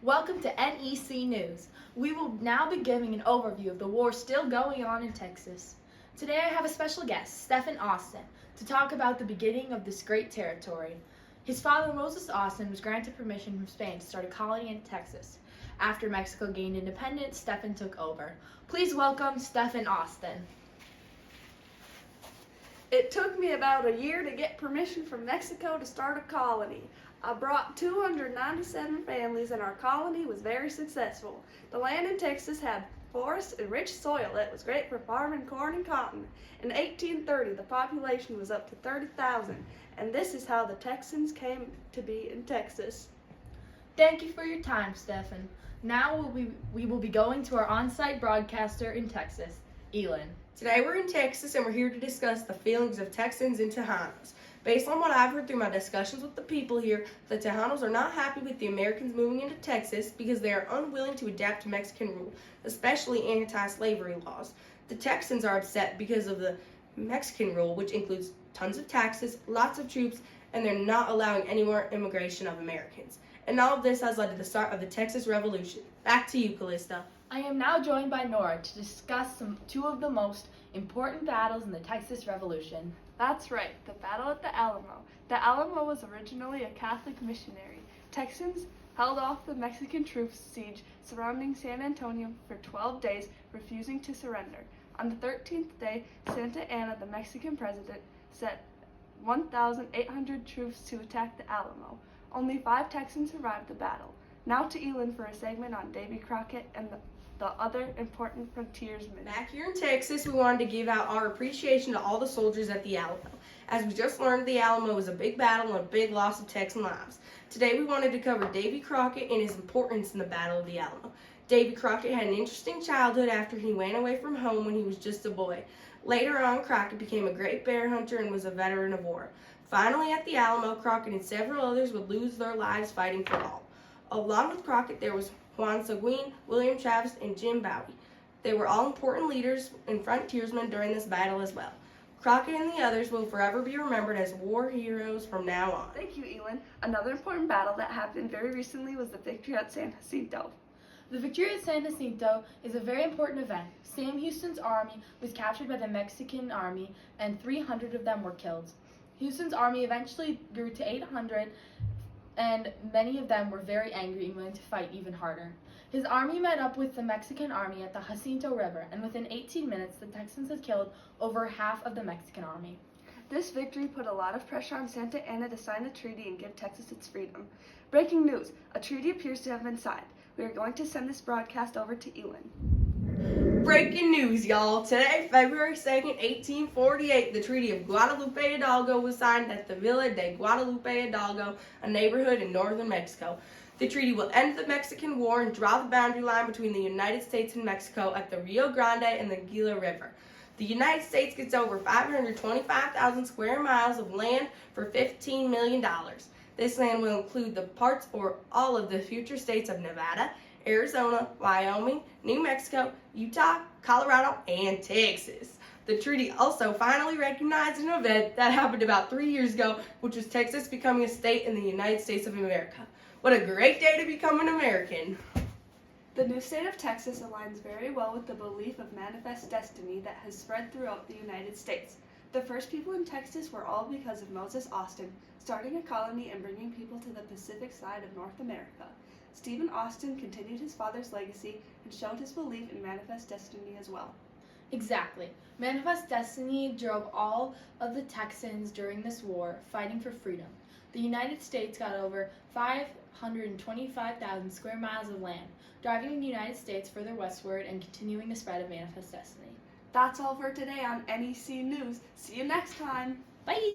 Welcome to NEC News. We will now be giving an overview of the war still going on in Texas. Today I have a special guest, Stephen Austin, to talk about the beginning of this great territory. His father, Moses Austin, was granted permission from Spain to start a colony in Texas. After Mexico gained independence, Stephen took over. Please welcome Stephen Austin. It took me about a year to get permission from Mexico to start a colony. I brought 297 families and our colony was very successful. The land in Texas had forests and rich soil that was great for farming corn and cotton. In 1830, the population was up to 30,000, and this is how the Texans came to be in Texas. Thank you for your time, Stephen. Now we will be going to our on-site broadcaster in Texas, Elin. Today we're in Texas and we're here to discuss the feelings of Texans and Tejanos. Based on what I've heard through my discussions with the people here, the Tejanos are not happy with the Americans moving into Texas because they are unwilling to adapt to Mexican rule, especially anti-slavery laws. The Texans are upset because of the Mexican rule, which includes tons of taxes, lots of troops, and they're not allowing any more immigration of Americans. And all of this has led to the start of the Texas Revolution. Back to you, Calista. I am now joined by Norah to discuss two of the most important battles in the Texas Revolution. That's right, the battle at the Alamo. The Alamo was originally a Catholic missionary. Texans held off the Mexican troops' siege surrounding San Antonio for 12 days, refusing to surrender. On the 13th day, Santa Anna, the Mexican president, sent 1,800 troops to attack the Alamo. Only 5 Texans survived the battle. Now to Elin for a segment on Davy Crockett and the other important frontiersmen. Back here in Texas, we wanted to give out our appreciation to all the soldiers at the Alamo. As we just learned, the Alamo was a big battle and a big loss of Texan lives. Today we wanted to cover Davy Crockett and his importance in the Battle of the Alamo. Davy Crockett had an interesting childhood after he ran away from home when he was just a boy. Later on, Crockett became a great bear hunter and was a veteran of war. Finally, at the Alamo, Crockett and several others would lose their lives fighting for all. Along with Crockett, there was Juan Seguin, William Travis, and Jim Bowie. They were all important leaders and frontiersmen during this battle as well. Crockett and the others will forever be remembered as war heroes from now on. Thank you, Elin. Another important battle that happened very recently was the victory at San Jacinto. The victory at San Jacinto is a very important event. Sam Houston's army was captured by the Mexican army and 300 of them were killed. Houston's army eventually grew to 800 and many of them were very angry and willing to fight even harder. His army met up with the Mexican army at the Jacinto River, and within 18 minutes, the Texans had killed over half of the Mexican army. This victory put a lot of pressure on Santa Anna to sign a treaty and give Texas its freedom. Breaking news, a treaty appears to have been signed. We are going to send this broadcast over to Elin. Breaking news, y'all. Today, February 2nd, 1848, the Treaty of Guadalupe Hidalgo was signed at the Villa de Guadalupe Hidalgo, a neighborhood in northern Mexico. The treaty will end the Mexican War and draw the boundary line between the United States and Mexico at the Rio Grande and the Gila River. The United States gets over 525,000 square miles of land for $15 million. This land will include the parts or all of the future states of Nevada, Arizona, Wyoming, New Mexico, Utah, Colorado, and Texas. The treaty also finally recognized an event that happened about 3 years ago, which was Texas becoming a state in the United States of America. What a great day to become an American. The new state of Texas aligns very well with the belief of manifest destiny that has spread throughout the United States. The first people in Texas were all because of Moses Austin, starting a colony and bringing people to the Pacific side of North America. Stephen Austin continued his father's legacy and showed his belief in manifest destiny as well. Exactly. Manifest destiny drove all of the Texans during this war fighting for freedom. The United States got over 525,000 square miles of land, driving the United States further westward and continuing the spread of manifest destiny. That's all for today on NEC News. See you next time. Bye!